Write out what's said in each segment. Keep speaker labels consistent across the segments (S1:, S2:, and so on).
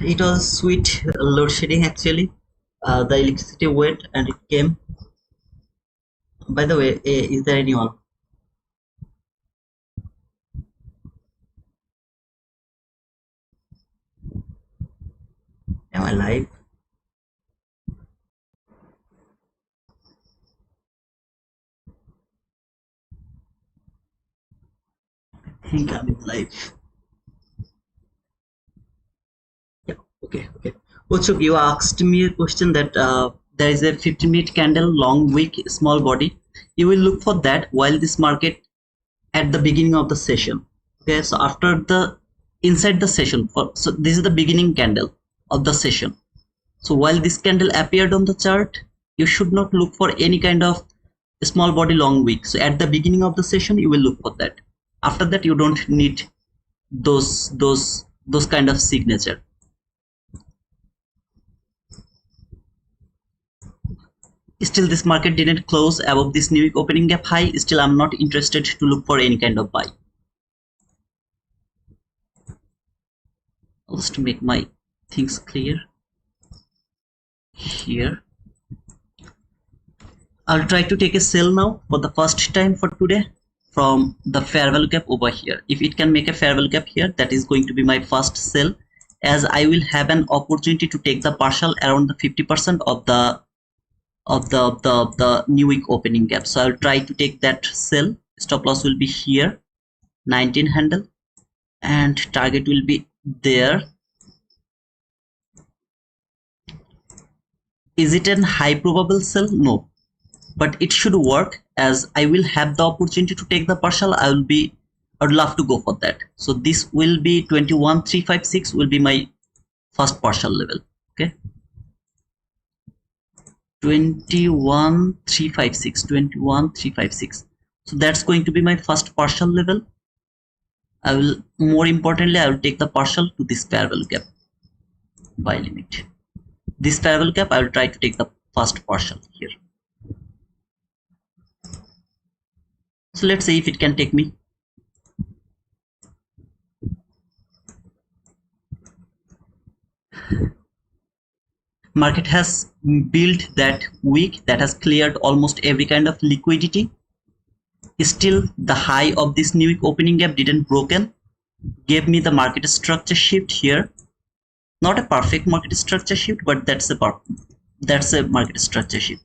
S1: It was sweet load shedding actually. The electricity went and it came. By the way, is there anyone? Am I live? I think I'm in live. Yeah, okay. Uchuk, you asked me a question that there is a 50-minute candle, long wick, small body. You will look for that while this market at the beginning of the session. Okay, so after the inside the session, so this is the beginning candle of the session. So while this candle appeared on the chart, you should not look for any kind of small body long wick. So at the beginning of the session, you will look for that. After that, you don't need those kind of signature. Still, this market didn't close above this new week opening gap high. Still, I'm not interested to look for any kind of buy. I'll just make my things clear here. I'll try to take a sell now for the first time for today from the fair value gap over here. If it can make a fair value gap here, that is going to be my first sell, as I will have an opportunity to take the partial around the 50% of the new week opening gap. So I'll try to take that sell. Stop loss will be here, 19 handle, and target will be there. Is it a high probable sell? No, but it should work, as I will have the opportunity to take the partial. I'd love to go for that. So this will be 21,356 will be my first partial level. Okay, 21,356. So that's going to be my first partial level. More importantly, I will take the partial to this fair value gap buy limit. This fair value gap, I will try to take the first partial here. So let's see if it can take me. Market has built that wick that has cleared almost every kind of liquidity. Still, the high of this new week opening gap didn't broken, gave me the market structure shift here. Not a perfect market structure shift, but that's a market structure shift.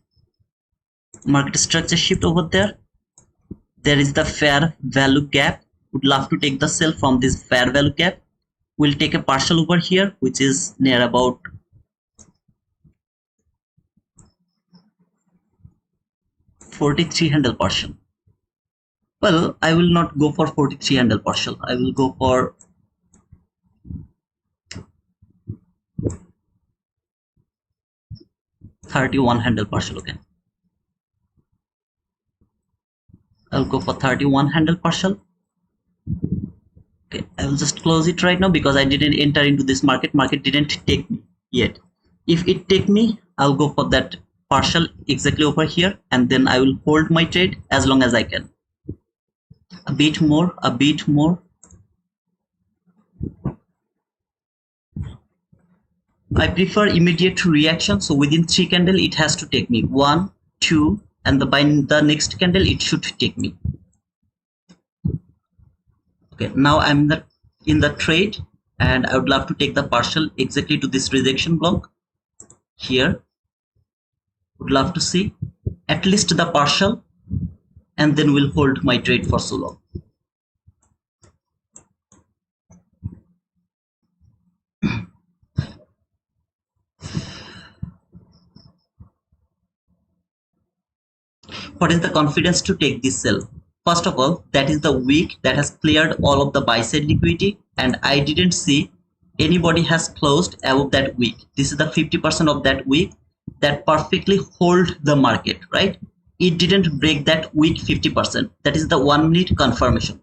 S1: Market structure shift over there. There is the fair value gap. Would love to take the sell from this fair value gap. We'll take a partial over here, which is near about 43 handle partial. Well, I will not go for 43 handle partial. I will go for 31 handle partial. Okay, I'll go for 31 handle partial. Okay, I will just close it right now because I didn't enter into this market. Market didn't take me yet. If it take me, I'll go for that partial exactly over here, and then I will hold my trade as long as I can. A bit more. I prefer immediate reaction, so within 3 candle it has to take me 1, 2, and by the next candle it should take me. Okay, now I'm in the trade, and I would love to take the partial exactly to this rejection block here. Would love to see at least the partial, and then we'll hold my trade for so long. What is the confidence to take this sell? First of all, that is the wick that has cleared all of the buy side liquidity, and I didn't see anybody has closed above that wick. This is the 50% of that wick that perfectly hold the market, right? It didn't break that wick 50%. That is the 1 minute confirmation.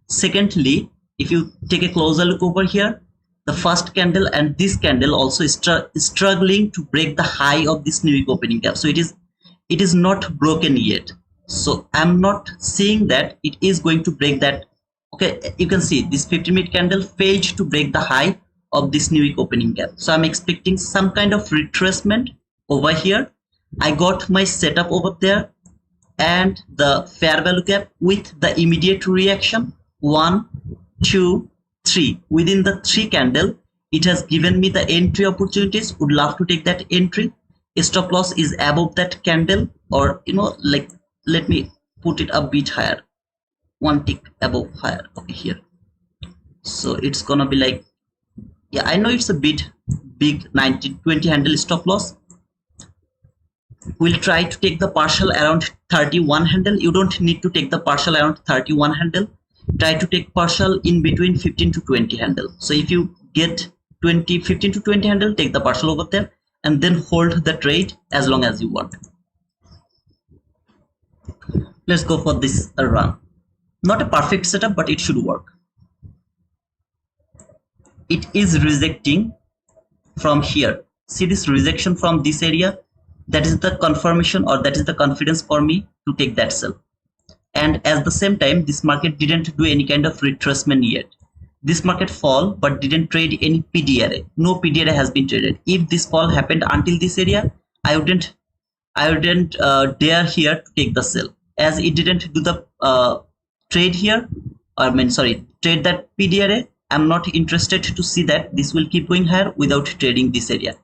S1: Secondly, if you take a closer look over here, the first candle and this candle also is struggling to break the high of this new week opening gap. So it is not broken yet. So I'm not seeing that it is going to break that. Okay, you can see this 50-minute candle failed to break the high of this new week opening gap. So I'm expecting some kind of retracement over here. I got my setup over there and the fair value gap with the immediate reaction 1, 2, 3. Within the 3 candle, it has given me the entry opportunities. Would love to take that entry. Stop loss is above that candle, or like, let me put it a bit higher, 1 tick above higher. Okay, here. So it's gonna be like, yeah, I know it's a bit big, 19-20 handle stop loss. We'll try to take the partial around 31 handle. You don't need to take the partial around 31 handle. Try to take partial in between 15 to 20 handle. So if you get 15 to 20 handle, take the partial over there and then hold the trade as long as you want. Let's go for this run. Not a perfect setup, but it should work. It is rejecting from here. See this rejection from this area? That is the confirmation, or that is the confidence for me to take that sell. And at the same time, this market didn't do any kind of retracement yet. This market fall but didn't trade any PD array. No PD array has been traded. If this fall happened until this area, I wouldn't dare here to take the sell, as it didn't do the trade here, trade that PD array. I'm not interested to see that this will keep going higher without trading this area.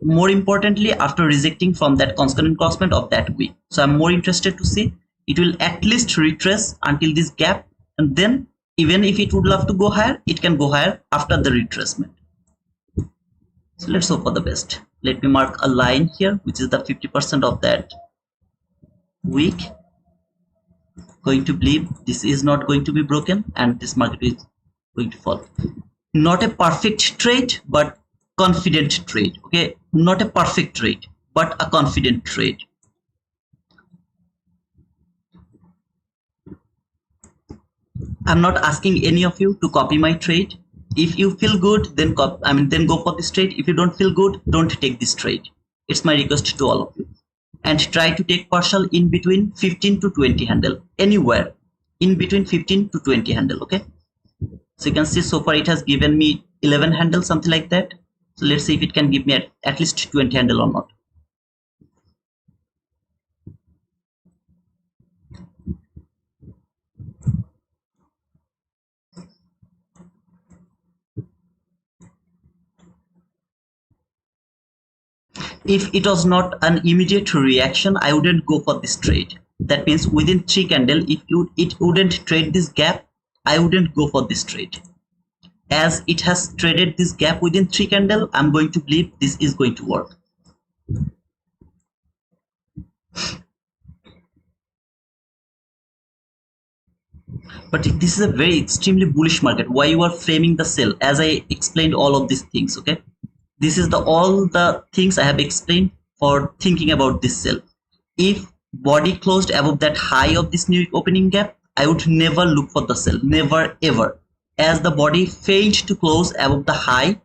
S1: More importantly, after rejecting from that constant encroachment of that week. So I'm more interested to see it will at least retrace until this gap, and then even if it would love to go higher, it can go higher after the retracement. So let's hope for the best. Let me mark a line here, which is the 50% of that week. Going to believe this is not going to be broken and this market is going to fall. Not a perfect trade, but confident trade. Okay, not a perfect trade, but a confident trade. I'm not asking any of you to copy my trade. If you feel good, then then go for this trade. If you don't feel good, don't take this trade. It's my request to all of you. And try to take partial in between 15 to 20 handle, anywhere in between 15 to 20 handle. Okay, so you can see so far it has given me 11 handle, something like that. So let's see if it can give me at least 20 handle or not. If it was not an immediate reaction, I wouldn't go for this trade. That means within 3 candle, if it wouldn't trade this gap, I wouldn't go for this trade. As it has traded this gap within 3 candle, I'm going to believe this is going to work. But this is a very extremely bullish market. Why you are framing the sell? As I explained all of these things, okay? This is all the things I have explained for thinking about this sell. If body closed above that high of this new opening gap, I would never look for the sell, never ever. As the body failed to close above the high,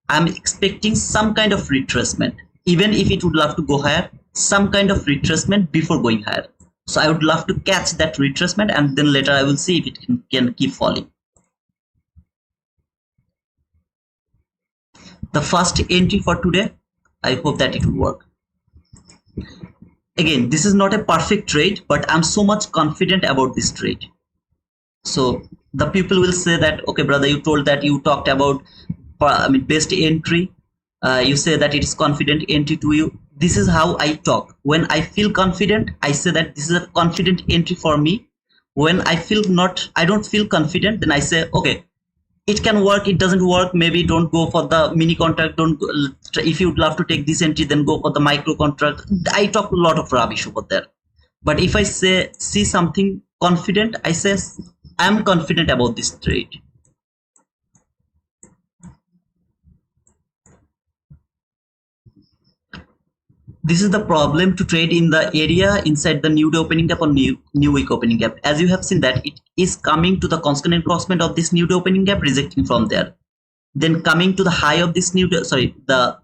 S1: I'm expecting some kind of retracement. Even if it would love to go higher, some kind of retracement before going higher. So I would love to catch that retracement, and then later I will see if it can keep falling. The first entry for today, I hope that it will work. Again, this is not a perfect trade, but I'm so much confident about this trade. So the people will say that, okay, brother, you told that you talked about best entry. You say that it is confident entry to you. This is how I talk. When I feel confident, I say that this is a confident entry for me. When I don't feel confident, then I say, okay, it can work, it doesn't work, maybe don't go for the mini contract, if you'd love to take this entry, then go for the micro contract. I talk a lot of rubbish over there. But if I see something confident, I say I'm confident about this trade. This is the problem to trade in the area inside the new day opening gap or new week opening gap. As you have seen that it is coming to the constant encroachment of this new day opening gap, rejecting from there. Then coming to the high of this the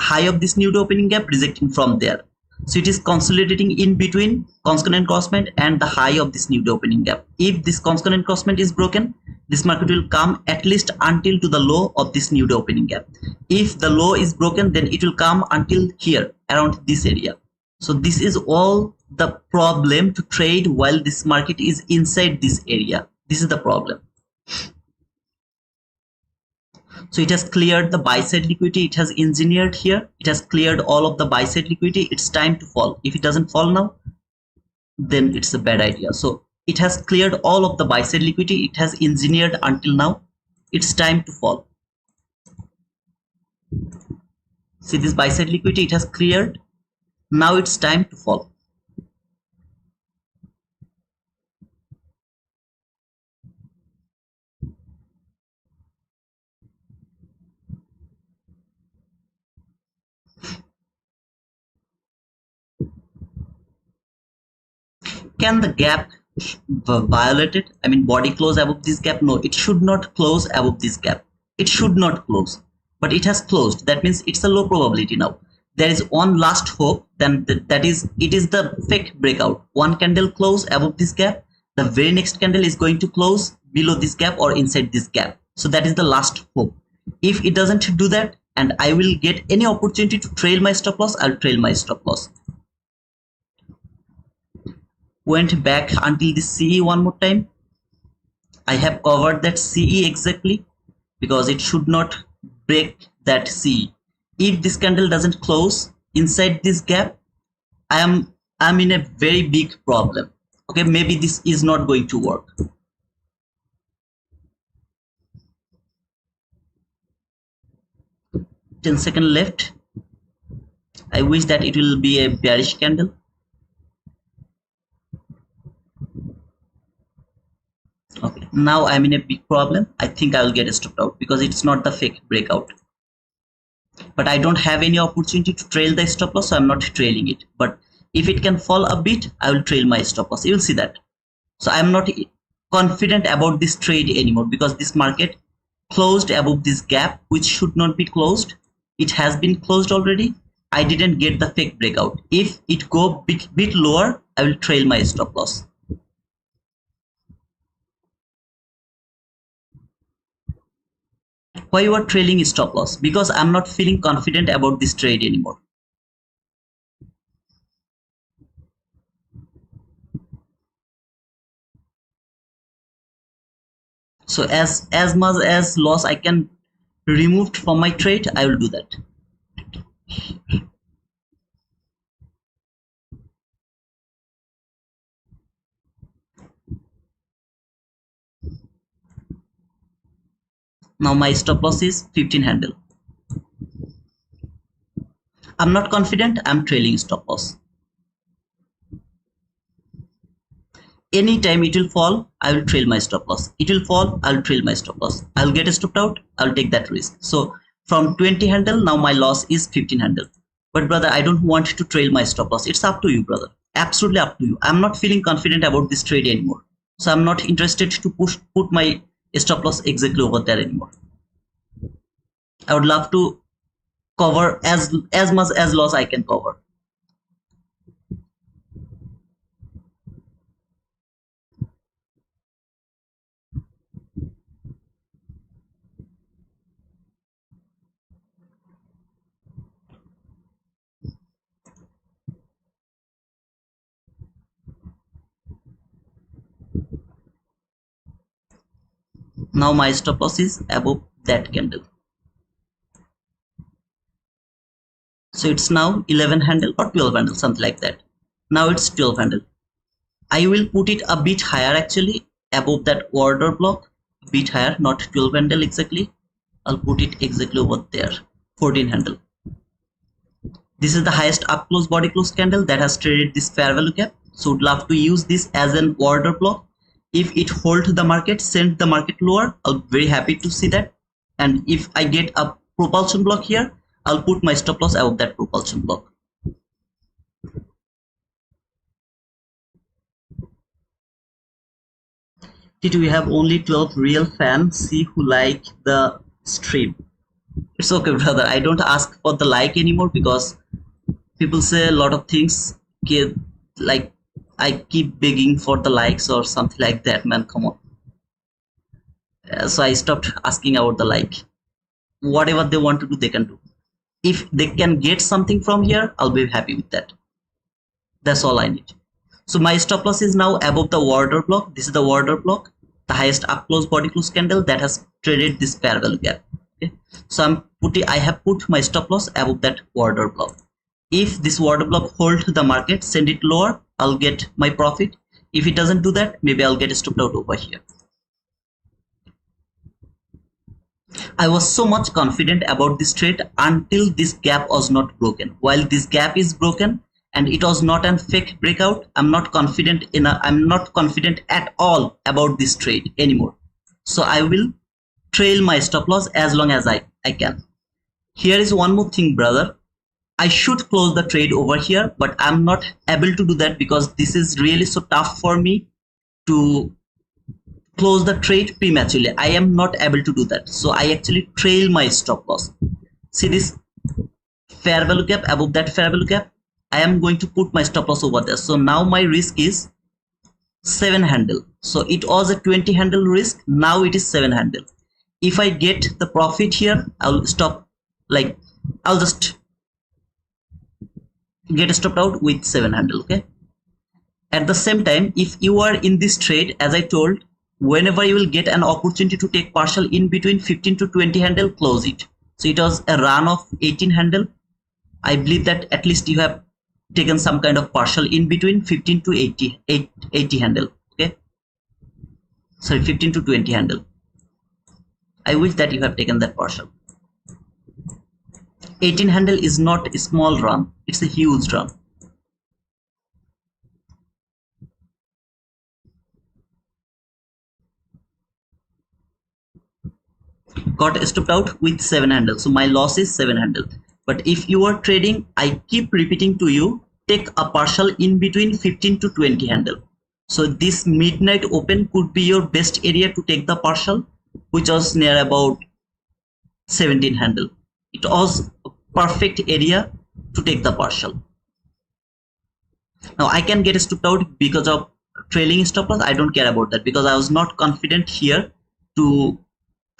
S1: high of this new day opening gap, rejecting from there. So it is consolidating in between constant encroachment and the high of this new day opening gap. If this constant encroachment is broken, This market will come at least until to the low of this new day opening gap. If the low is broken, then it will come until here around this area. So this is all the problem to trade while this market is inside this area. This is the problem. So it has cleared the buy side liquidity. It has engineered here. It has cleared all of the buy side liquidity. It's time to fall. If it doesn't fall now, then it's a bad idea. So it has cleared all of the buy side liquidity. It has engineered until now. It's time to fall. See this buy side liquidity, it has cleared. Now it's time to fall. Can the gap violate it? I mean, body close above this gap? No, it should not close above this gap. It should not close, but it has closed. That means it's a low probability now. There is one last hope, then that is it is the fake breakout. One candle close above this gap, the very next candle is going to close below this gap or inside this gap. So that is the last hope. If it doesn't do that and I will get any opportunity to trail my stop loss, I'll trail my stop loss. Went back until the CE one more time. I have covered that CE exactly because it should not break that CE. If this candle doesn't close inside this gap, I'm in a very big problem. Okay, maybe this is not going to work. Ten seconds left. I wish that it will be a bearish candle. Okay, now I'm in a big problem. I think I will get stopped out because it's not the fake breakout. But I don't have any opportunity to trail the stop loss, so I'm not trailing it. But if it can fall a bit, I will trail my stop loss. You will see that. So I'm not confident about this trade anymore because this market closed above this gap, which should not be closed. It has been closed already. I didn't get the fake breakout. If it go bit lower, I will trail my stop loss. Why you are trailing stop loss? Because I'm not feeling confident about this trade anymore. So as much as loss I can remove from my trade, I will do that. Now my stop loss is 15 handle. I'm not confident, I'm trailing stop loss. Anytime it will fall, I will trail my stop loss. It will fall, I'll trail my stop loss. I'll get stopped out, I'll take that risk. So from 20 handle, now my loss is 15 handle. But brother, I don't want to trail my stop loss. It's up to you, brother. Absolutely up to you. I'm not feeling confident about this trade anymore. So I'm not interested to put my stop loss exactly over there anymore. I would love to cover as much as loss I can cover. Now my stop loss is above that candle. So it's now 11 handle or 12 handle, something like that. Now it's 12 handle. I will put it a bit higher actually, above that order block, a bit higher, not 12 handle exactly. I'll put it exactly over there, 14 handle. This is the highest up close body close candle that has traded this fair value gap. So would love to use this as an order block. If it holds the market, send the market lower, I'll be very happy to see that. And if I get a propulsion block here, I'll put my stop loss above that propulsion block. Did we have only 12 real fans? See who like the stream. It's okay, brother. I don't ask for the like anymore because people say a lot of things. Like I keep begging for the likes or something like that, man. Come on. So I stopped asking about the like. Whatever they want to do, they can do. If they can get something from here, I'll be happy with that. That's all I need. So my stop loss is now above the order block. This is the order block, the highest up close body close candle that has traded this fair value gap. Okay, so I have put my stop loss above that order block. If this order block holds the market, send it lower, I'll get my profit. If it doesn't do that, maybe I'll get stopped out over here. I was so much confident about this trade until this gap was not broken. While this gap is broken and it was not a fake breakout, I'm not confident at all about this trade anymore. So I will trail my stop loss as long as I can. Here is one more thing, brother. I should close the trade over here, but I'm not able to do that because this is really so tough for me to close the trade prematurely. I am not able to do that. So I actually trail my stop loss. See this fair value gap, above that fair value gap, I am going to put my stop loss over there. So now my risk is 7 handle. So it was a 20 handle risk. Now it is 7 handle. If I get the profit here, I'll stop, like I'll just get stopped out with 7 handle. Okay. At the same time, if you are in this trade, as I told, whenever you will get an opportunity to take partial in between 15 to 20 handle, close it. So it was a run of 18 handle. I believe that at least you have taken some kind of partial in between 15 to 80 handle. Okay, sorry, 15 to 20 handle. I wish that you have taken that partial. 18 handle is not a small run, it's a huge run. Got stopped out with 7 handle, so my loss is 7 handle. But if you are trading, I keep repeating to you, take a partial in between 15 to 20 handle. So this midnight open could be your best area to take the partial, which was near about 17 handle. It was a perfect area to take the partial. Now I can get stopped out because of trailing stop loss. I don't care about that because I was not confident here to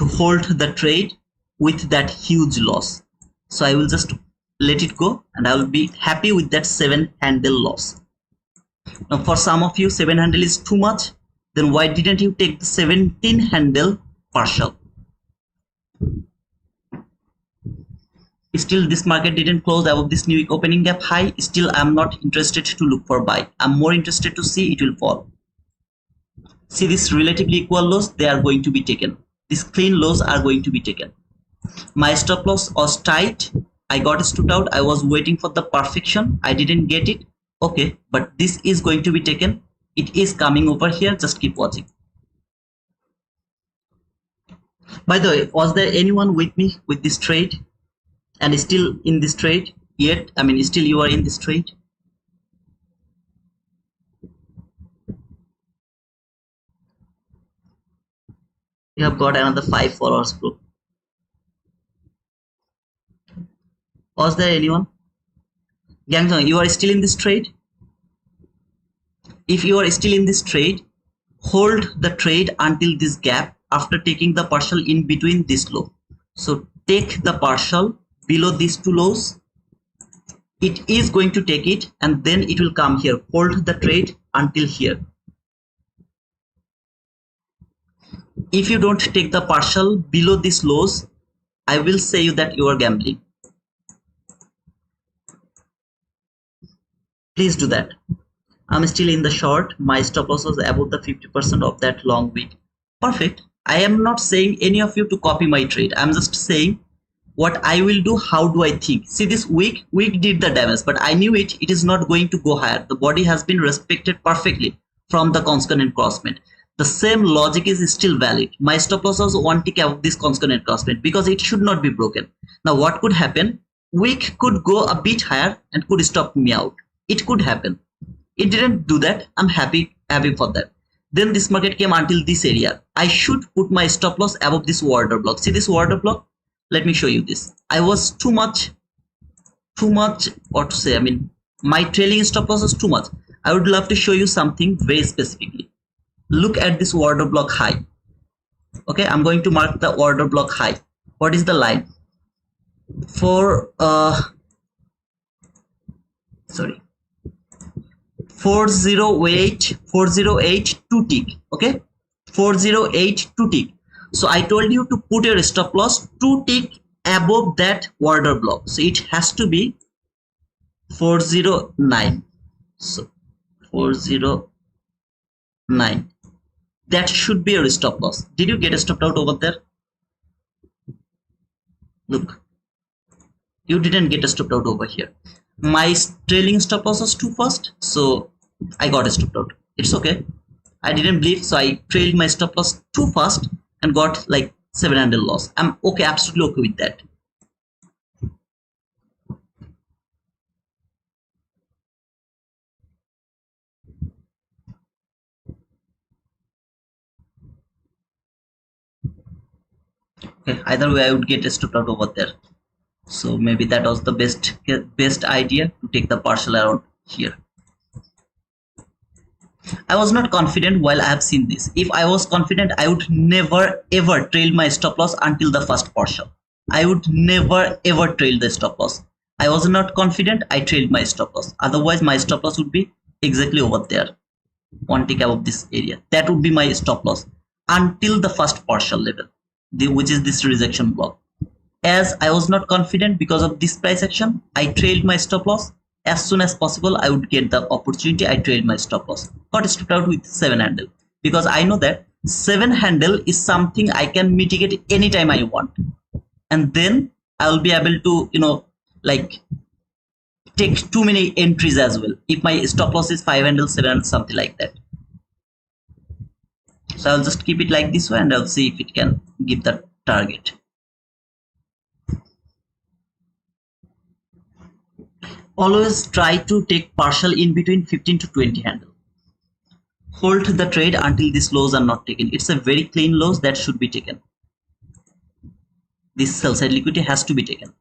S1: hold the trade with that huge loss. So I will just let it go and I will be happy with that 7 handle loss. Now for some of you 7 handle is too much, then why didn't you take the 17 handle partial? Still this market didn't close above this new week opening gap high. Still I'm not interested to look for buy. I'm more interested to see it will fall. See this relatively equal lows, they are going to be taken. These clean lows are going to be taken. My stop loss was tight. I got stood out. I was waiting for the perfection. I didn't get it. Okay, but this is going to be taken. It is coming over here. Just keep watching. By the way, was there anyone with me with this trade and still in this trade yet? I mean, still you are in this trade? You have got another 5 followers, bro. Was there anyone? Gangzong, you are still in this trade? If you are still in this trade, hold the trade until this gap after taking the partial in between this low. So take the partial below these two lows. It is going to take it and then it will come here. Hold the trade until here. If you don't take the partial below these lows, I will say you that you are gambling. Please do that. I'm still in the short. My stop loss was above the 50% of that long wick. Perfect. I am not saying any of you to copy my trade. I'm just saying what I will do. How do I think? See this wick did the damage, but I knew it is not going to go higher. The body has been respected perfectly from the consonant crossment. The same logic is still valid. My stop loss was 1 tick above this consonant crossment because it should not be broken. Now what could happen? Wick could go a bit higher and could stop me out. It could happen. It didn't do that. I'm happy for that. Then this market came until this area. I should put my stop loss above this order block. See this order block? Let me show you this. I was too much, what to say? I mean, my trailing stop loss was too much. I would love to show you something very specifically. Look at this order block high. Okay, I'm going to mark the order block high. What is the line? For 408 2 tick. Okay, 408 2 tick. So I told you to put your stop loss 2 tick above that order block, so it has to be 409. So 409, that should be your stop loss. Did you get a stopped out over there? Look, you didn't get a stopped out over here. My trailing stop loss was too fast, so I got a stopped out. It's okay, I didn't believe, so I trailed my stop loss too fast and got like 700 loss. I'm okay, absolutely okay with that. Okay, either way I would get a stopped out over there. So maybe that was the best idea to take the partial around here. I was not confident while I have seen this. If I was confident, I would never ever trail my stop loss until the first partial. I would never ever trail the stop loss. I was not confident, I trailed my stop loss. Otherwise, my stop loss would be exactly over there, one tick above this area. That would be my stop loss until the first partial level, which is this rejection block. As I was not confident because of this price action, I trailed my stop loss. As soon as possible I would get the opportunity, I trailed my stop loss, got stopped out with 7 handle, because I know that 7 handle is something I can mitigate anytime I want, and then I will be able to like take too many entries as well if my stop loss is 5 handle, 7 handle, something like that. So I'll just keep it like this way and I'll see if it can give the target. Always try to take partial in between 15 to 20 handle. Hold the trade until these lows are not taken. It's a very clean lows that should be taken. This sell side liquidity has to be taken.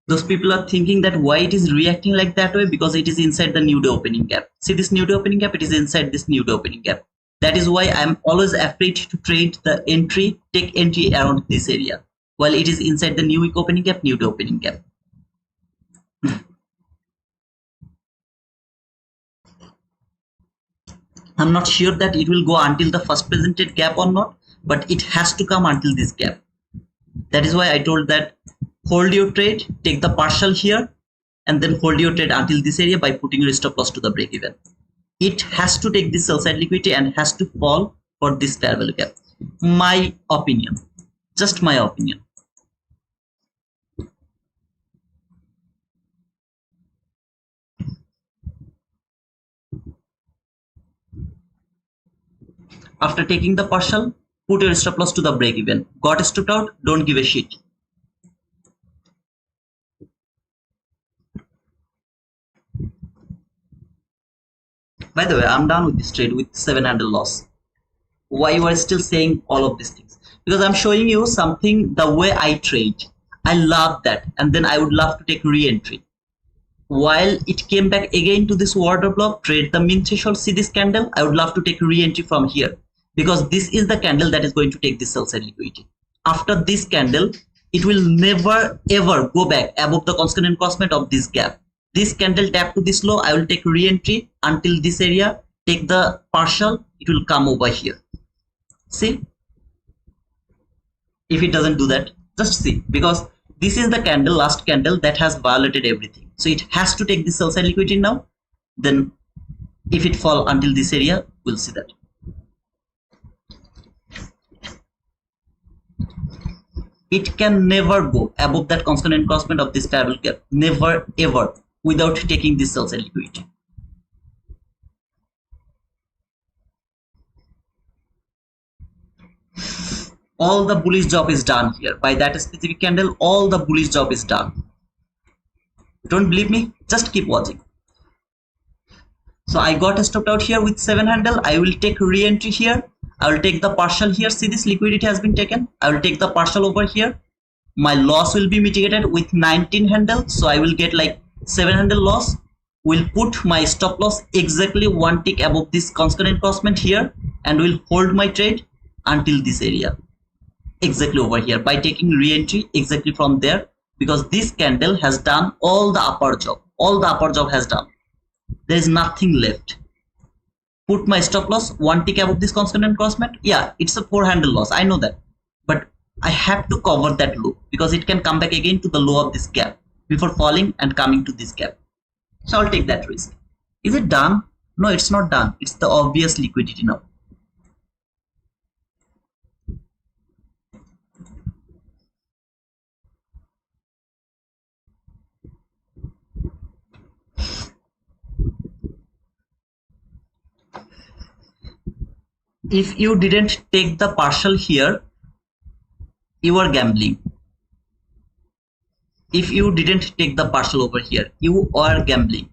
S1: Those people are thinking that why it is reacting like that way, because it is inside the new day opening gap. See this new day opening gap, it is inside this new day opening gap. That is why I'm always afraid to trade the entry, take entry around this area, while it is inside the new week opening gap, new day opening gap. I'm not sure that it will go until the first presented gap or not, but it has to come until this gap. That is why I told that hold your trade, take the partial here, and then hold your trade until this area by putting your stop loss to the break even. It has to take this sell side liquidity and has to fall for this fair value gap. My opinion, just my opinion. After taking the partial, put your stop loss to the break even. Got stopped out, don't give a shit. By the way, I'm done with this trade with 7 handle loss. Why you are still saying all of these things? Because I'm showing you something, the way I trade. I love that, and then I would love to take re-entry. While it came back again to this order block, trade the min threshold, see this candle, I would love to take re-entry from here, because this is the candle that is going to take this sell side liquidity. After this candle, it will never ever go back above the constant crossment of this gap. This candle tap to this low, I will take re-entry until this area, take the partial, it will come over here. See, if it doesn't do that, just see, because this is the candle, last candle, that has violated everything. So it has to take this sell side liquidity now. Then if it fall until this area, we'll see that. It can never go above that constant encroachment of this parallel gap, never ever, without taking this sell side liquidity. All the bullish job is done here. By that specific candle, all the bullish job is done. Don't believe me? Just keep watching. So I got stopped out here with 7 handle. I will take re-entry here. I will take the partial here. See, this liquidity has been taken. I will take the partial over here. My loss will be mitigated with 19 handle. So I will get like 7 handle loss. will put my stop loss exactly one tick above this constant crossment here and will hold my trade until this area exactly over here by taking re-entry exactly from there, because this candle has done all the upper job has done. There is nothing left. Put my stop loss one tick above this constant crossment. Yeah, it's a 4-handle loss, I know that, but I have to cover that low because it can come back again to the low of this gap before falling and coming to this gap. So I'll take that risk. Is it done? No, it's not done. It's the obvious liquidity now. If you didn't take the partial here, you are gambling. If you didn't take the partial over here, you are gambling.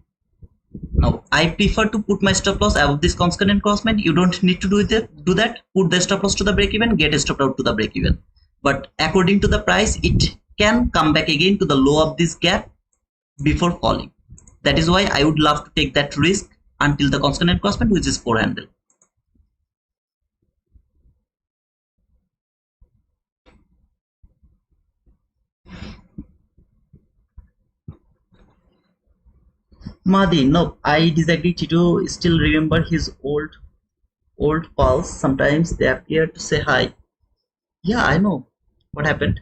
S1: Now I prefer to put my stop loss above this constant crossment. You don't need to do that. Put the stop loss to the break even, get stopped out to the break even. But according to the price, it can come back again to the low of this gap before falling. That is why I would love to take that risk until the constant crossment, which is 4-handle. Mahdi, no, I disagree. Tito still remember his old pals. Sometimes they appear to say hi. Yeah, I know. What happened?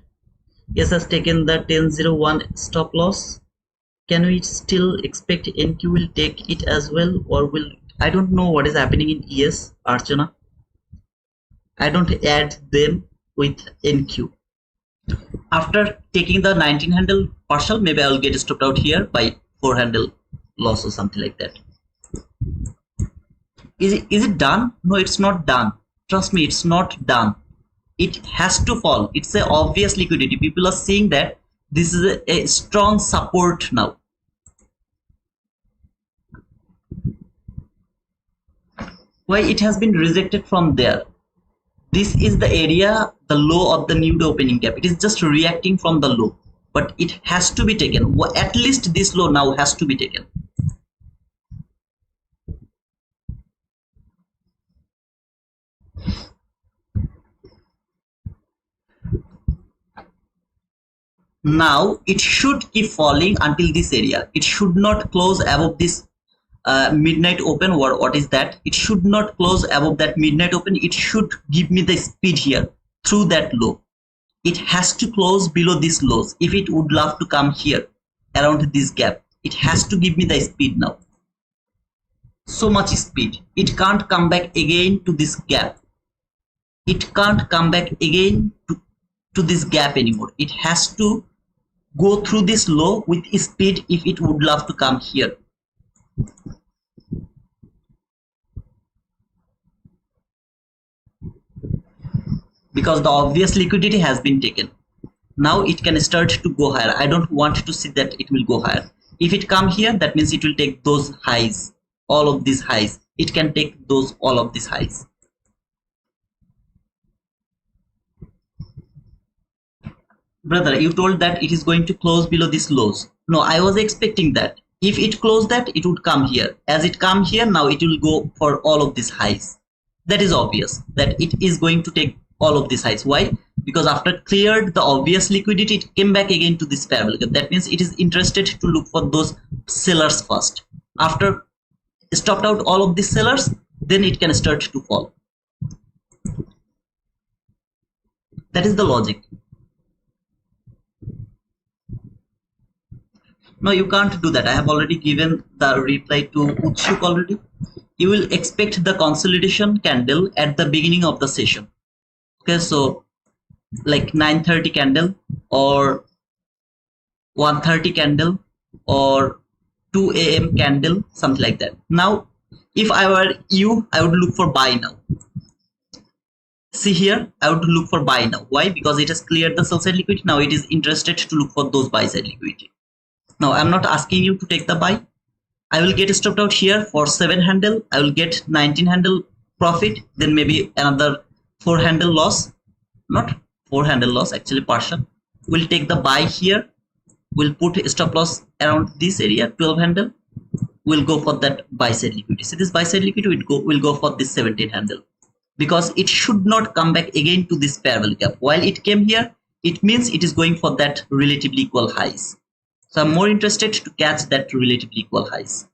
S1: Yes, has taken the 1001 stop loss. Can we still expect NQ will take it as well, or will I don't know what is happening in ES, Archana. I don't add them with NQ. After taking the 19-handle partial, maybe I'll get stopped out here by 4-handle loss or something like that. Is it done? No, it's not done. Trust me, it's not done. It has to fall. It's a obvious liquidity. People are seeing that this is a strong support now. Why it has been rejected from there? This is the area, the low of the nude opening gap. It is just reacting from the low, but it has to be taken. At least this low now has to be taken. Now it should keep falling until this area. It should not close above this midnight open, or what is that? It should not close above that midnight open. It should give me the speed here through that low. It has to close below these lows. If it would love to come here around this gap, it has to give me the speed now. So much speed. It can't come back again to this gap. It can't come back again to this gap anymore. It has to go through this low with speed if it would love to come here. Because the obvious liquidity has been taken. Now it can start to go higher. I don't want to see that it will go higher. If it come here, that means it will take those highs, all of these highs. It can take all of these highs. Brother, you told that it is going to close below these lows. No, I was expecting that. If it closed that, it would come here. As it come here, now it will go for all of these highs. That is obvious that it is going to take all of these highs. Why? Because after cleared the obvious liquidity, it came back again to this parabolic. That means it is interested to look for those sellers first. After stopped out all of these sellers, then it can start to fall. That is the logic. No, you can't do that. I have already given the reply to Utshuk already. You will expect the consolidation candle at the beginning of the session. Okay, so like 9:30 candle or 1:30 candle or 2 a.m. candle, something like that. Now, if I were you, I would look for buy now. See here, I would look for buy now. Why? Because it has cleared the sell side liquidity. Now it is interested to look for those buy side liquidity. Now I'm not asking you to take the buy. I will get stopped out here for 7-handle. I will get 19-handle profit. Then maybe another 4-handle loss. Not 4-handle loss, actually partial. We'll take the buy here. We'll put a stop loss around this area, 12-handle. we'll go for that buy side liquidity. So this buy side liquidity will go for this 17 handle, because it should not come back again to this fair value gap. While it came here, it means it is going for that relatively equal highs. So I'm more interested to catch that relatively equal highs.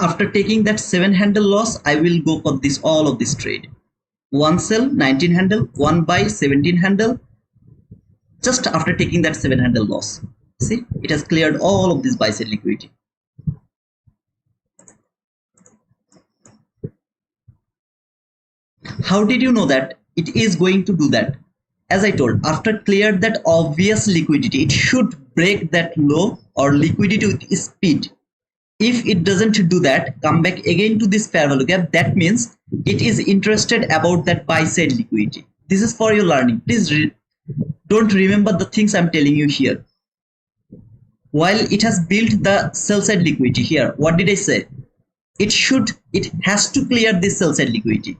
S1: After taking that 7 handle loss, I will go for this all of this trade. One sell 19 handle, one buy 17 handle. Just after taking that 7 handle loss, see, it has cleared all of this buy side liquidity. How did you know that it is going to do that? As I told, after cleared that obvious liquidity, it should break that low or liquidity with speed. If it doesn't do that, come back again to this fair value gap, that means it is interested about that buy side liquidity. This is for your learning. Please don't remember the things I'm telling you here. While it has built the sell side liquidity here, what did I say? It has to clear this sell side liquidity.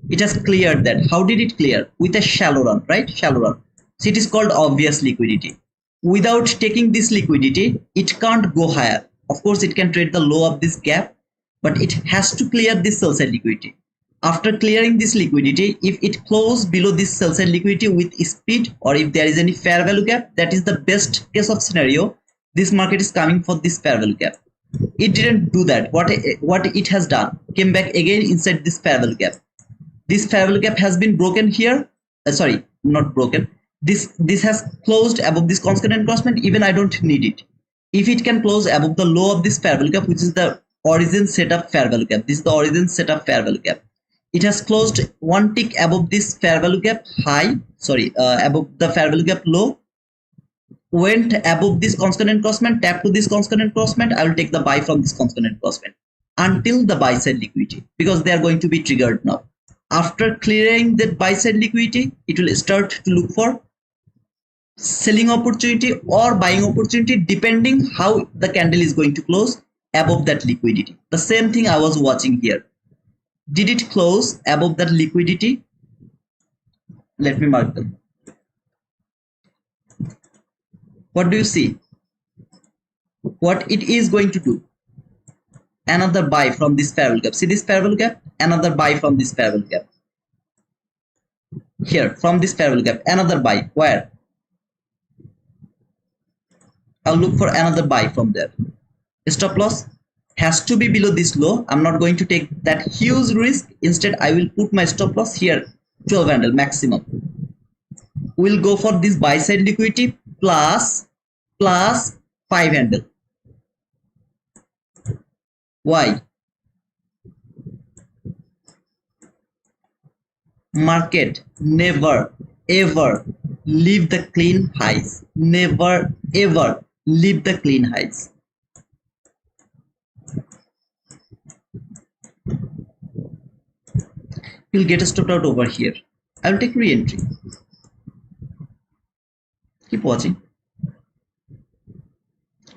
S1: It has cleared that. How did it clear? With a shallow run, right? Shallow run. So it is called obvious liquidity. Without taking this liquidity, it can't go higher. Of course, it can trade the low of this gap, but it has to clear this sell side liquidity. After clearing this liquidity, if it closes below this sell side liquidity with speed, or if there is any fair value gap, that is the best case of scenario. This market is coming for this fair value gap. It didn't do that. What it has done, came back again inside this fair value gap. This fair value gap has been broken here. Sorry, not broken. This has closed above this constant crossment. Even I don't need it. If it can close above the low of this fair value gap, which is the origin setup fair value gap. This is the origin setup fair value gap. It has closed one tick above this fair value gap high. Sorry, above the fair value gap low. Went above this constant crossment, tap to this constant crossment. I will take the buy from this constant crossment until the buy side liquidity, because they are going to be triggered now. After clearing that buy side liquidity, it will start to look for selling opportunity or buying opportunity, depending how the candle is going to close above that liquidity. The same thing I was watching here. Did it close above that liquidity? Let me mark them. What do you see? What it is going to do? Another buy from this fair value gap. See this fair value gap? Another buy from this fair value gap. Here, from this fair value gap, another buy. Where? I'll look for another buy from there. Stop loss has to be below this low. I'm not going to take that huge risk. Instead, I will put my stop loss here, 12 handle maximum. We'll go for this buy side liquidity plus 5 handle. Why? Market never ever leave the clean highs. Never ever leave the clean highs. You'll get a stopped out over here. I will take re-entry. Keep watching.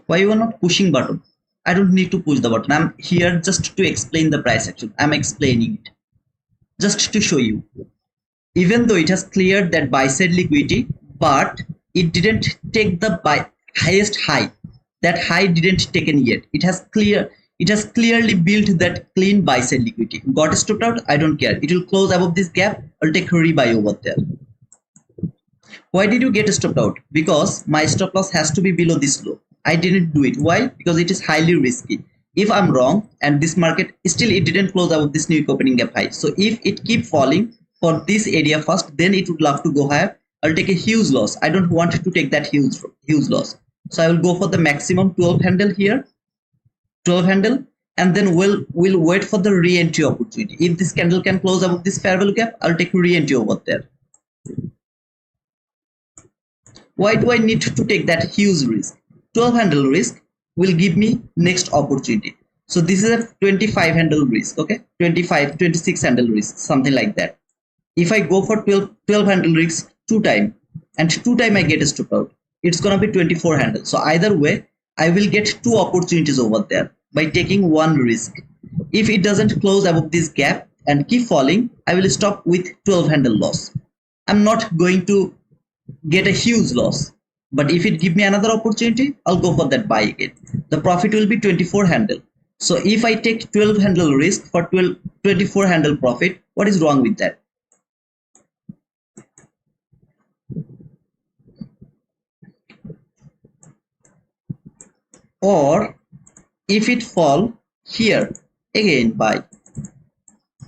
S1: Why you are not pushing button? I don't need to push the button. I'm here just to explain the price action. I'm explaining it just to show you. Even though it has cleared that buy side liquidity, but it didn't take the highest high. That high didn't taken yet. It has clearly built that clean buy side liquidity. Got stopped out? I don't care. It will close above this gap. I'll take a rebuy over there. Why did you get stopped out? Because my stop loss has to be below this low. I didn't do it. Why? Because it is highly risky. If I'm wrong and this market still it didn't close above this new opening gap high. So if it keep falling for this area first, then it would love to go higher. I'll take a huge loss. I don't want to take that huge loss. So I will go for the maximum 12 handle here. 12 handle, and then we'll wait for the re-entry opportunity. If this candle can close above this fair value gap, I'll take re-entry over there. Why do I need to take that huge risk? 12 handle risk will give me next opportunity. So this is a 25 handle risk, okay? 26 handle risk, something like that. If I go for 12 handle risk 2 times and 2 times I get a stop out, it's gonna be 24 handle. So either way, I will get 2 opportunities over there by taking 1 risk. If it doesn't close above this gap and keep falling, I will stop with 12 handle loss. I'm not going to get a huge loss. But if it give me another opportunity, I'll go for that buy again. The profit will be 24 handle. So if I take 12 handle risk for 24 handle profit, what is wrong with that? Or if it fall here, again buy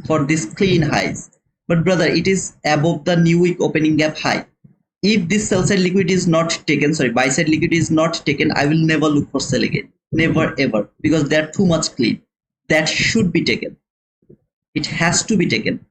S1: for this clean highs. But brother, it is above the new week opening gap high. If this sell side liquidity is not taken, sorry, buy side liquidity is not taken, I will never look for sell again. Never ever, because they are too much clean. That should be taken. It has to be taken.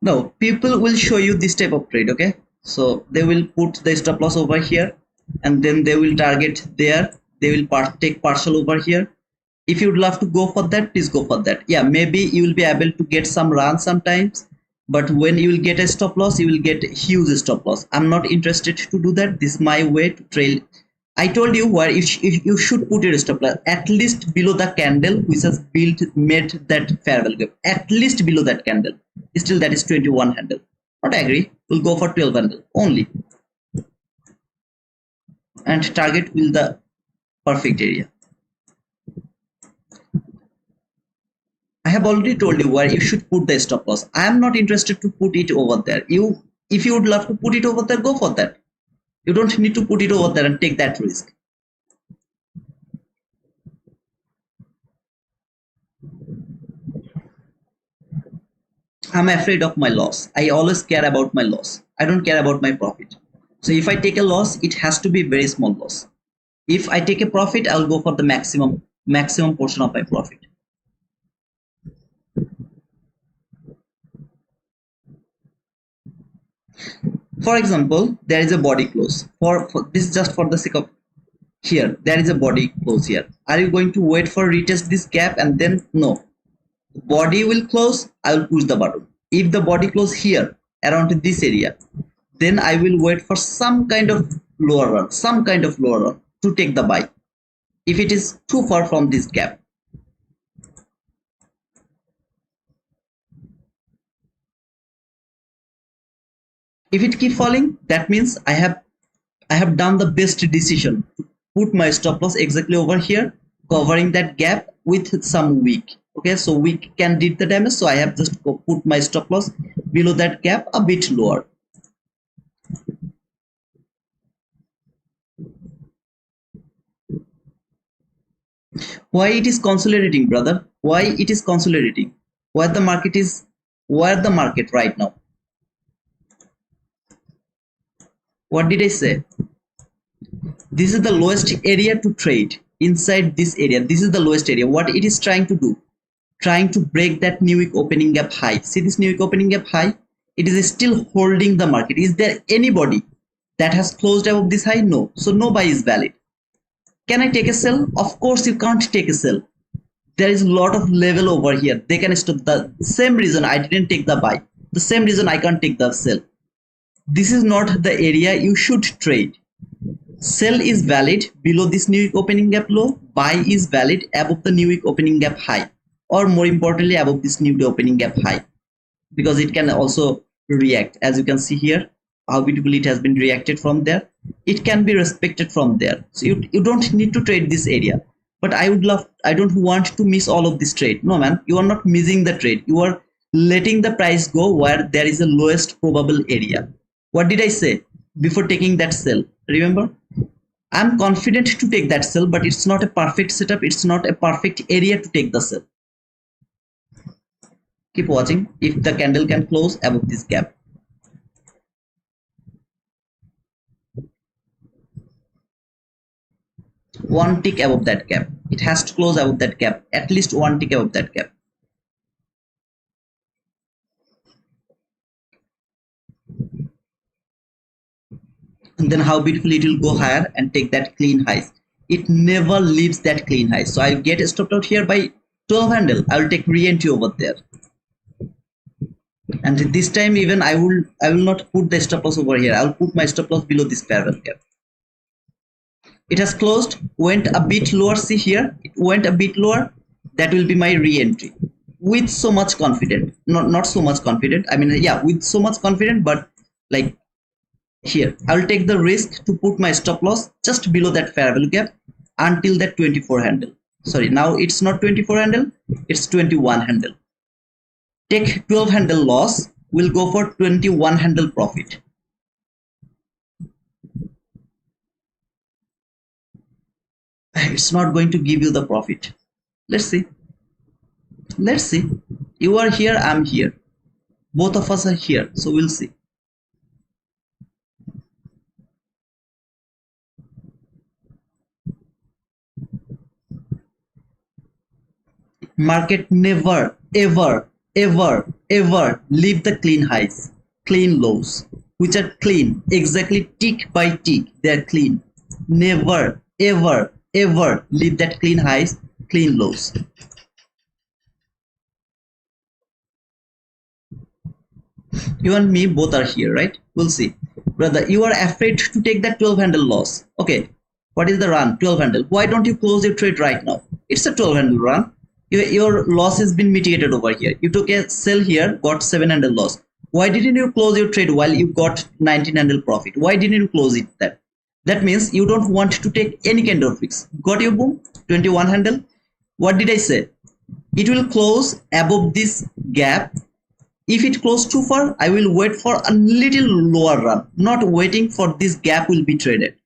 S1: No, people will show you this type of trade, okay? So they will put the stop loss over here, and then they will target there. They will take partial over here. If you would love to go for that, please go for that. Yeah, maybe you will be able to get some run sometimes, but when you will get a stop loss, you will get huge stop loss. I'm not interested to do that. This is my way to trail. I told you where you should put your stop loss at least below the candle which has made that fair value gap. At least below that candle. Still, that is 21 handle. Not agree. We'll go for 12 handle only, and target will the perfect area. I have already told you where you should put the stop loss. I am not interested to put it over there. If you would love to put it over there, go for that. You don't need to put it over there and take that risk. I'm afraid of my loss. I always care about my loss. I don't care about my profit. So if I take a loss, it has to be very small loss. If I take a profit, I'll go for the maximum portion of my profit. For example, there is a body close. For this is just for the sake of here. There is a body close here. Are you going to wait for retest this gap and then no? Body will close. I will push the button. If the body close here around this area, then I will wait for some kind of lower run, to take the buy. If it is too far from this gap. If it keep falling, that means I have done the best decision to put my stop loss exactly over here, covering that gap with some wick. Okay, so wick can did the damage, so I have just put my stop loss below that gap a bit lower. Why it is consolidating, brother? Why it is consolidating? Where the market right now? What did I say? This is the lowest area to trade. Inside this area, this is the lowest area. What it is trying to do? Trying to break that new week opening gap high. See this new week opening gap high? It is still holding the market. Is there anybody that has closed above this high? No. So no buy is valid. Can I take a sell? Of course you can't take a sell. There is a lot of level over here. They can stop. The same reason I didn't take the buy. The same reason I can't take the sell. This is not the area you should trade. Sell is valid below this new week opening gap low. Buy is valid above the new week opening gap high, or more importantly above this new week opening gap high, because it can also react. As you can see here, how beautifully it has been reacted from there. It can be respected from there. So you don't need to trade this area. But I don't want to miss all of this trade. No man, you are not missing the trade. You are letting the price go where there is a lowest probable area. What did I say before taking that sell? Remember, I'm confident to take that sell, but it's not a perfect setup. It's not a perfect area to take the sell. Keep watching if the candle can close above this gap. One tick above that gap. It has to close above that gap. At least one tick above that gap. And then how beautifully it will go higher and take that clean highs. It never leaves that clean high. So I get stopped out here by 12 handle. I will take re-entry over there. And this time even I will not put the stop loss over here. I will put my stop loss below this parallel gap. It has closed, went a bit lower. See here, it went a bit lower. That will be my re-entry with so much confident. Not so much confident. I mean, yeah, with so much confident, but like here, I will take the risk to put my stop loss just below that fair value gap until that 24 handle. Sorry, now it's not 24 handle, it's 21 handle. Take 12 handle loss, we'll go for 21 handle profit. It's not going to give you the profit. Let's see. Let's see. You are here, I'm here. Both of us are here, so we'll see. Market never, ever, ever, ever leave the clean highs, clean lows, which are clean, exactly tick by tick, they are clean. Never, ever, ever leave that clean highs, clean lows. You and me both are here, right? We'll see. Brother, you are afraid to take that 12 handle loss. Okay, what is the run? 12 handle. Why don't you close your trade right now? It's a 12 handle run. Your loss has been mitigated over here. You took a sell here, got 7 handle loss. Why didn't you close your trade while you got 19 handle profit? Why didn't you close it that? That means you don't want to take any kind of risk. Got your boom? 21 handle. What did I say? It will close above this gap. If it closes too far, I will wait for a little lower run, not waiting for this gap will be traded.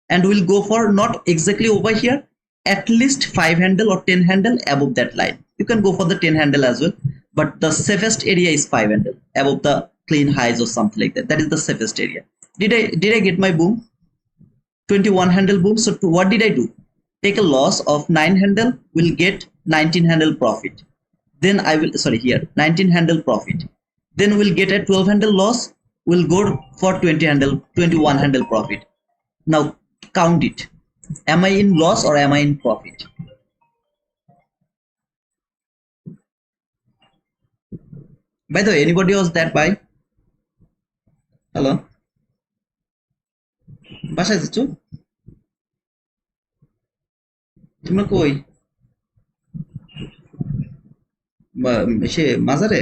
S1: And we'll go for not exactly over here, at least 5 handle or 10 handle above that line. You can go for the 10 handle as well, but the safest area is 5 handle above the clean highs or something like that. That is the safest area. Did I get my boom? 21 handle boom. So what did I do? Take a loss of 9 handle, will get 19 handle profit. Then I will, sorry, here 19 handle profit. Then we'll get a 12 handle loss, we'll go for 21 handle profit. Now count it. Am I in loss or am I in profit? By the way, anybody else that buy? Hello? বাসায় যাচ্ছ? তোমরা কই? সে মাজারে?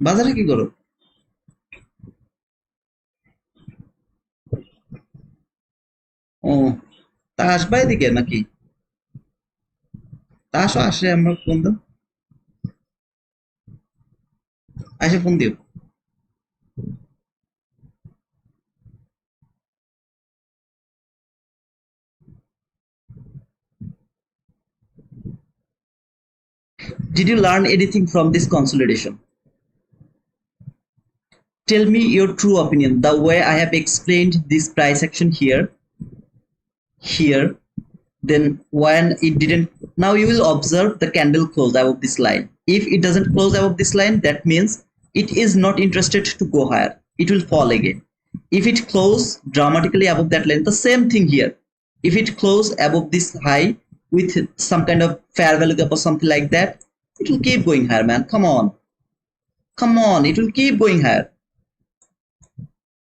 S1: বাজারে কি করো? ও, তা আসবা এদিকে নাকি? তা আসো, আসলে আমরা ফোন দাও, আসে ফোন দিও। Did you learn anything from this consolidation? Tell me your true opinion. The way I have explained this price action here, then when it didn't, now you will observe the candle close above this line. If it doesn't close above this line, that means it is not interested to go higher. It will fall again. If it close dramatically above that line, the same thing here. If it close above this high with some kind of fair value gap or something like that, it will keep going higher, man. Come on, it will keep going higher.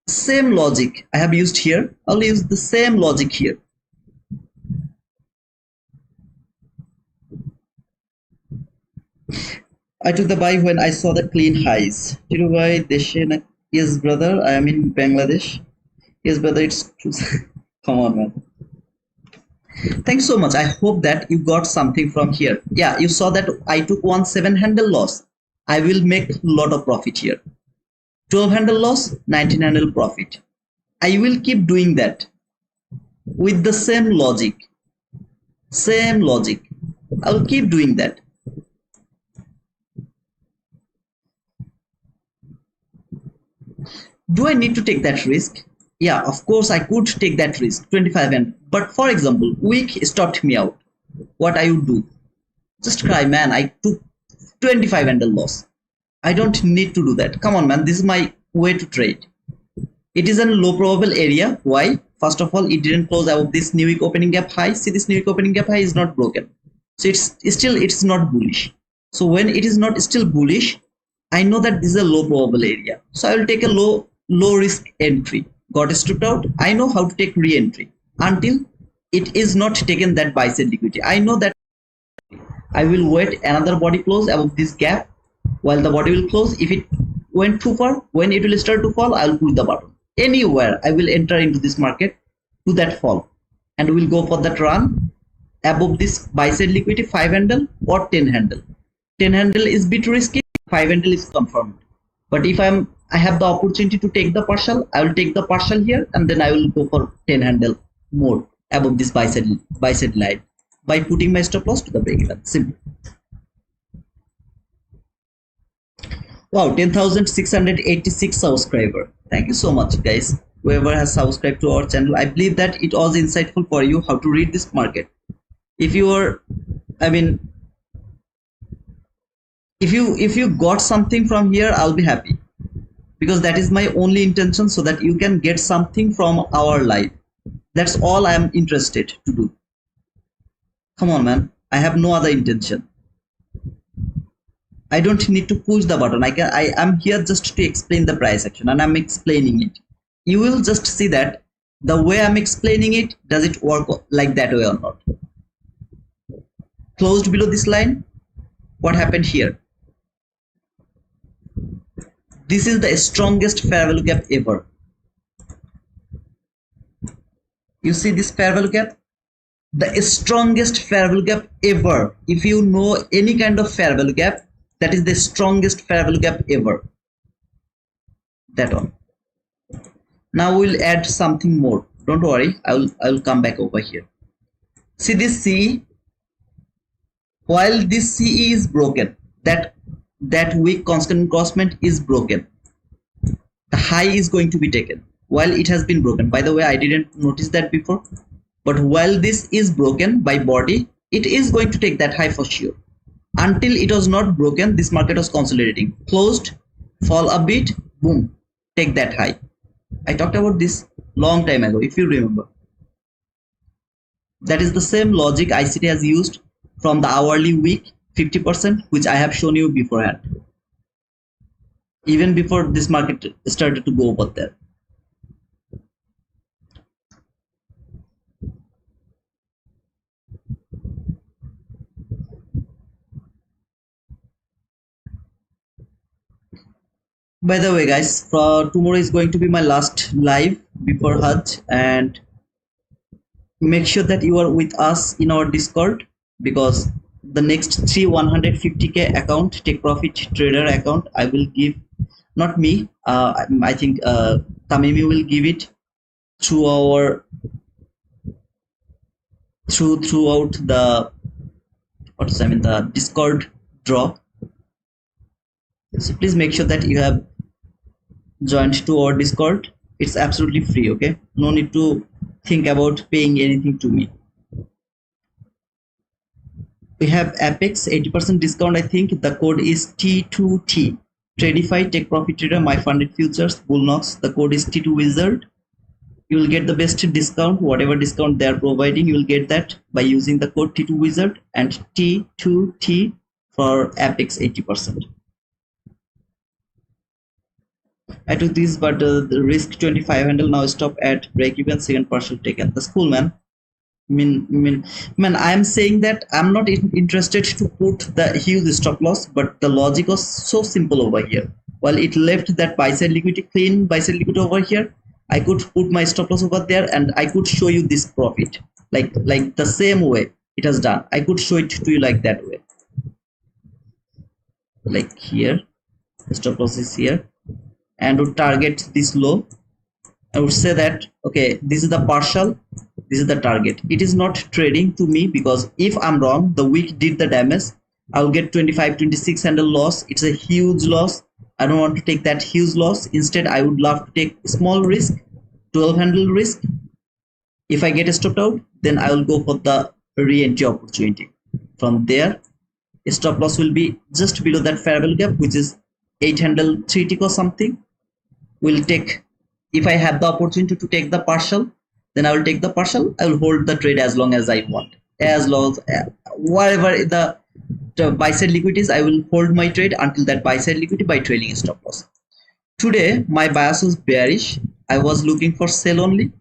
S1: Same logic I have used here, I'll use the same logic here. I took the buy when I saw the clean highs. Did you buy Deshe? Yes, brother, I am in Bangladesh. Yes, brother, it's true. Come on, man. Thanks so much. I hope that you got something from here. Yeah, you saw that I took 1 7 handle loss. I will make a lot of profit here. 12 handle loss, 19 handle profit. I will keep doing that with the same logic. I'll keep doing that. Do I need to take that risk? Yeah, of course I could take that risk, 25 and, but for example, week stopped me out. What I would do? Just cry, man, I took 25 handle loss. I don't need to do that. Come on, man, this is my way to trade. It is a low probable area. Why? First of all, it didn't close above this new week opening gap high. See, this new week opening gap high is not broken, so it's not bullish. So when it is not still bullish, I know that this is a low probable area. So I will take a low risk entry. Got stripped out. I know how to take re-entry until it is not taken that buy side liquidity. I know that I will wait another body close above this gap while the body will close. If it went too far, when it will start to fall, I will push the button. Anywhere I will enter into this market to that fall, and we will go for that run above this buy side liquidity 5 handle or 10 handle. 10 handle is bit risky, 5 handle is confirmed. But if I have the opportunity to take the partial, I will take the partial here, and then I will go for 10 handle more above this buy side line by putting my stop loss to the break even. Simple. Wow, 10,686 subscriber. Thank you so much, guys. Whoever has subscribed to our channel, I believe that it was insightful for you how to read this market. If you are, I mean, if you got something from here, I'll be happy, because that is my only intention, so that you can get something from our live. That's all I am interested to do. Come on, man. I have no other intention. I don't need to push the button. I am here just to explain the price action, and I'm explaining it. You will just see that the way I'm explaining it, does it work like that way or not? Closed below this line. What happened here? This is the strongest fair value gap ever. You see this fair value gap? The strongest fair value gap ever. If you know any kind of fair value gap, that is the strongest fair value gap ever. That one. Now we'll add something more. Don't worry, I will come back over here. See this CE? While this CE is broken, that weak constant encroachment is broken, the high is going to be taken while it has been broken. By the way, I didn't notice that before, but while this is broken by body, it is going to take that high for sure. Until it was not broken, this market was consolidating. Closed, fall a bit, boom, take that high. I talked about this long time ago, if you remember. That is the same logic ICT has used from the hourly week 50%, which I have shown you beforehand, even before this market started to go over there. By the way, guys, for tomorrow is going to be my last live before Hajj, and make sure that you are with us in our Discord, because the next 150k account, take profit trader account, I will give, not me, I think Tamimi will give it through our throughout the the Discord draw. So please make sure that you have joined to our Discord. It's absolutely free, okay? No need to think about paying anything to me. We have Apex 80% discount. I think the code is T2T. Tradify, take profit trader, my funded futures, Bullnox. The code is T2 Wizard. You will get the best discount. Whatever discount they are providing, you will get that by using the code T2 Wizard, and T2T for Apex 80%. I took this, but the risk 25 handle, now stop at break even, second partial taken. That's cool, man. Man, I am saying that I'm not interested to put the huge stop loss, but the logic was so simple over here. While it left that buy side liquidity, clean buy side liquidity over here, I could put my stop loss over there, and I could show you this profit like the same way it has done. I could show it to you like that way, like here. The stop loss is here, and would target this low. I would say that, okay, this is the partial, this is the target. It is not trading to me, because if I'm wrong, the wick did the damage. I'll get 25-26 handle loss. It's a huge loss. I don't want to take that huge loss. Instead, I would love to take small risk, 12 handle risk. If I get stopped out, then I will go for the re-entry opportunity. From there, stop loss will be just below that fair value gap, which is 8 handle 3 tick or something. Will take, if I have the opportunity to take the partial, then I will take the partial. I will hold the trade as long as I want, as long as whatever the buy side liquidities, I will hold my trade until that buy side liquidity by trailing stop loss. Today my bias was bearish. I was looking for sell only.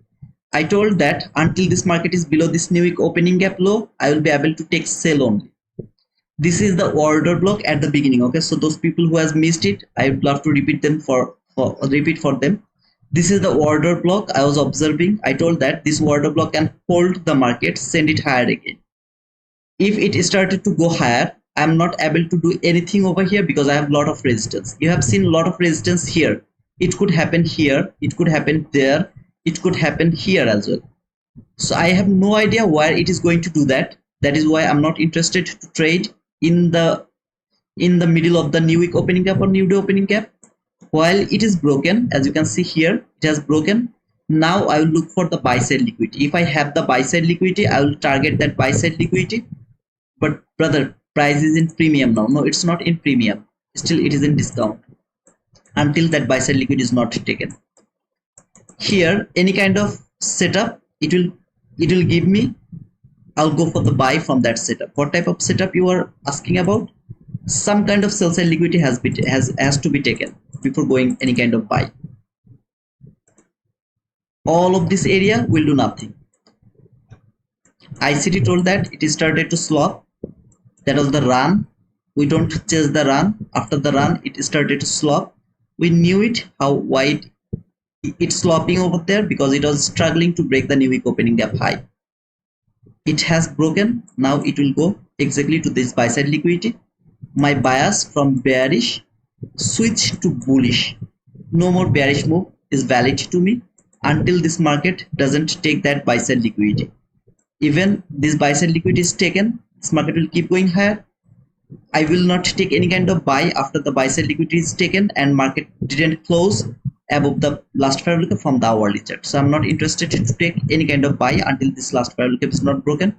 S1: I told that until this market is below this new week opening gap low, I will be able to take sell only. This is the order block at the beginning. Okay, so those people who has missed it, I would love to repeat them for them. This is the order block I was observing. I told that this order block can hold the market, send it higher again. If it started to go higher, I'm not able to do anything over here because I have a lot of resistance. You have seen a lot of resistance here. It could happen here, it could happen there, it could happen here as well. So I have no idea where it is going to do that. That is why I'm not interested to trade in the middle of the new week opening gap or new day opening gap. While it is broken, as you can see here, it has broken. Now I will look for the buy side liquidity. If I have the buy side liquidity, I will target that buy side liquidity. But brother, price is in premium now. No, it's not in premium. Still it is in discount until that buy side liquidity is not taken. Here, any kind of setup, it will give me. I'll go for the buy from that setup. What type of setup you are asking about? Some kind of sell side liquidity has to be taken before going any kind of buy. All of this area will do nothing. ICT told that it started to slop. That was the run. We don't chase the run. After the run, it started to slop. We knew it, how wide it's slopping over there because it was struggling to break the new week opening gap high. It has broken. Now it will go exactly to this buy side liquidity. My bias from bearish switch to bullish. No more bearish move is valid to me until this market doesn't take that buy side liquidity. Even this buy side liquidity is taken, this market will keep going higher. I will not take any kind of buy after the buy side liquidity is taken and market didn't close above the last fair value from the hourly chart. So I'm not interested to take any kind of buy until this last fair value is not broken.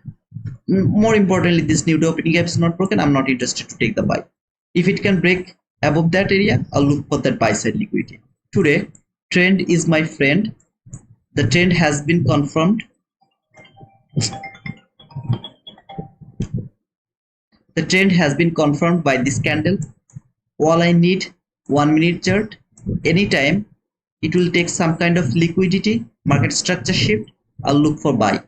S1: More importantly, this new day opening gap is not broken. I'm not interested to take the buy. If it can break above that area, I'll look for that buy side liquidity. Today, trend is my friend. The trend has been confirmed. The trend has been confirmed by this candle. All I need 1 minute chart. Anytime it will take some kind of liquidity, market structure shift, I'll look for buy.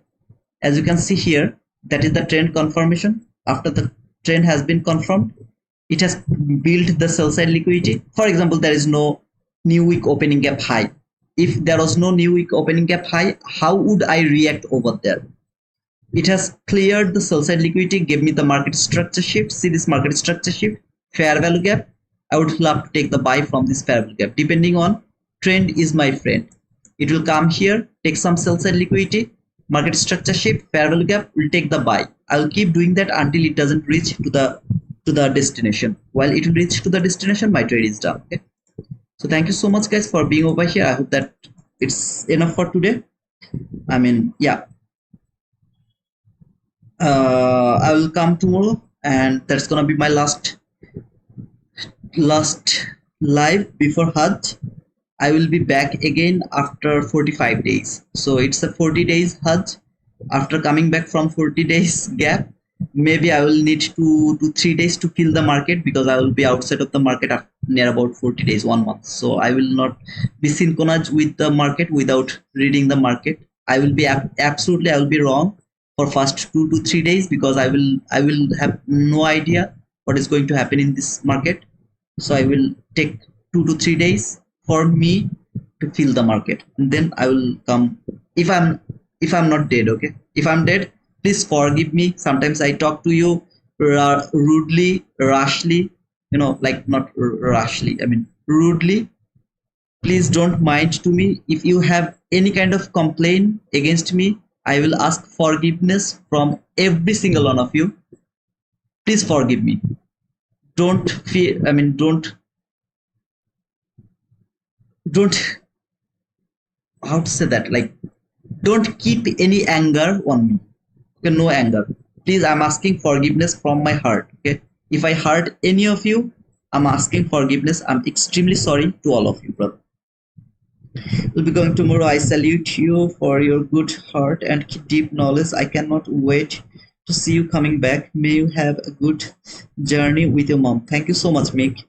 S1: As you can see here, that is the trend confirmation. After the trend has been confirmed, it has built the sell side liquidity. For example, there is no new week opening gap high. If there was no new week opening gap high, how would I react over there? It has cleared the sell side liquidity, gave me the market structure shift. See this market structure shift, fair value gap. I would love to take the buy from this fair value gap. Depending on trend is my friend. It will come here, take some sell side liquidity, market structure shift, fair value gap, will take the buy. I will keep doing that until it doesn't reach to the destination. While it will reach to the destination, my trade is done. Okay. So thank you so much guys for being over here. I hope that it's enough for today. I mean, yeah. I will come tomorrow and that's gonna be my last live before Hajj. I will be back again after 45 days. So it's a 40 days Hajj. After coming back from 40 days gap, maybe I will need 2 to 3 days to kill the market because I will be outside of the market after near about 40 days, 1 month. So I will not be synchronized with the market without reading the market. I will be absolutely, I will be wrong for first 2 to 3 days because I will have no idea what is going to happen in this market. So I will take 2 to 3 days for me to feel the market, and then I will come if I'm not dead. Okay, if I'm dead, please forgive me. Sometimes I talk to you rudely, rashly, like not rashly, I mean rudely. Please don't mind to me. If you have any kind of complaint against me, I will ask forgiveness from every single one of you. Please forgive me. Don't fear, I mean don't how to say that, like don't keep any anger on me. Okay, no anger, please. I'm asking forgiveness from my heart. Okay, if I hurt any of you, I'm asking forgiveness. I'm extremely sorry to all of you, brother. We'll be going tomorrow. I salute you for your good heart and deep knowledge. I cannot wait to see you coming back. May you have a good journey with your mom. Thank you so much, Mick.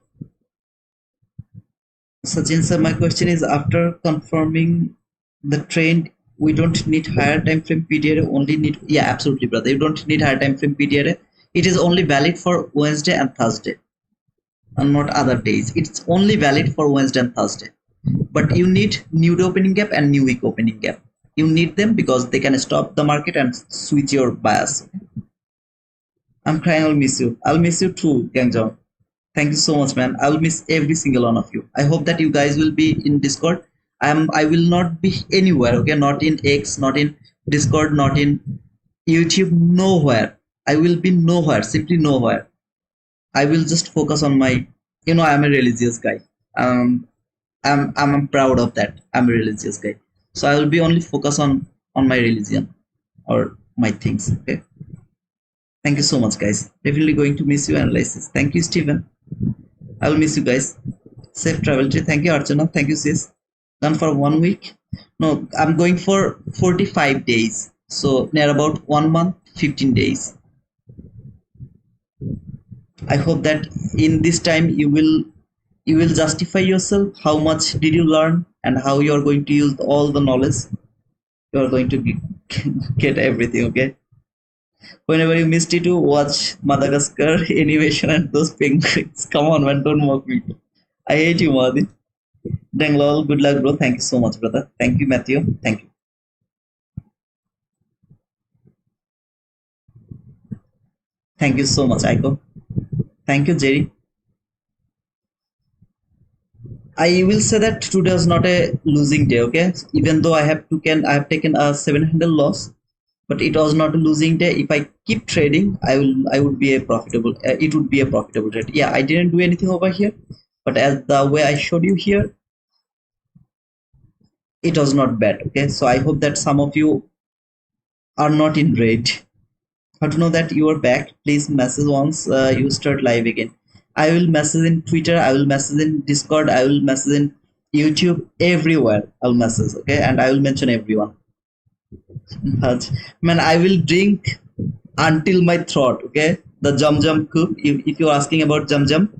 S1: Sachin sir, my question is, after confirming the trend, we don't need higher time frame PDRA, only need, yeah, absolutely, brother. You don't need higher time frame PDRA. It is only valid for Wednesday and Thursday, and not other days. It's only valid for Wednesday and Thursday. But you need new day opening gap and new week opening gap. You need them because they can stop the market and switch your bias. I'm crying. I'll miss you. I'll miss you too, Gangjong. Thank you so much, man. I will miss every single one of you. I hope that you guys will be in Discord. I will not be anywhere, okay? Not in X, not in Discord, not in YouTube, nowhere. I will be nowhere, simply nowhere. I will just focus on my, I'm a religious guy. I'm proud of that. I'm a religious guy. So I will be only focus on my religion or my things, okay? Thank you so much, guys. Definitely going to miss you, analysis. Thank you, Steven. I will miss you guys. Safe travel tree. Thank you, Archana. Thank you, sis. Done for 1 week. No, I'm going for 45 days. So near about 1 month, 15 days. I hope that in this time you will justify yourself. How much did you learn and how you are going to use all the knowledge. You are going to get everything, okay? Whenever you missed it to watch Madagascar animation and those penguins. Come on, man, don't mock me. I hate you, Madhi. Dang lol, good luck, bro. Thank you so much, brother. Thank you, Matthew. Thank you. Thank you so much, Aiko. Thank you, Jerry. I will say that today was not a losing day, okay? Even though I have taken a 700 loss, but it was not a losing day. If I keep trading, I would be a profitable. It would be a profitable trade. Yeah, I didn't do anything over here, but as the way I showed you here, it was not bad. Okay, so I hope that some of you are not in red. How to know that you are back? Please message once you start live again. I will message in Twitter. I will message in Discord. I will message in YouTube. Everywhere I'll message. Okay, and I will mention everyone. Man, I will drink until my throat. Okay, the jum jum cook. If you're asking about jum jum,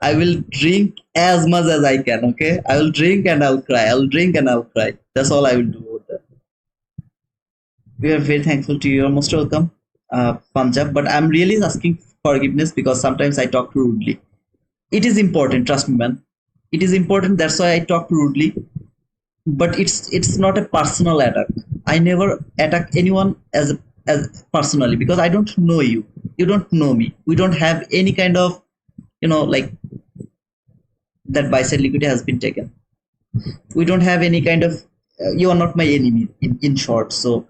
S1: I will drink as much as I can. Okay, I will drink and I'll cry. I'll drink and I'll cry. That's all I will do. We are very thankful to you. You're most welcome, Punjab. But I'm really asking forgiveness because sometimes I talk too rudely. It is important, trust me, man. It is important. That's why I talk rudely. But it's not a personal attack. I never attack anyone as personally because I don't know you. You don't know me. We don't have any kind of like that buy side liquidity has been taken. We don't have any kind of you are not my enemy in short. So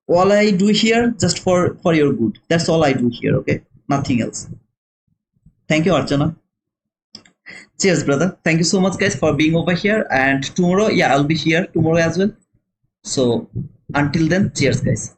S1: all I do here just for your good. That's all I do here. Okay, nothing else. Thank you, Archana. Cheers, brother. Thank you so much, guys, for being over here. And tomorrow, yeah, I'll be here tomorrow as well. So until then, cheers, guys.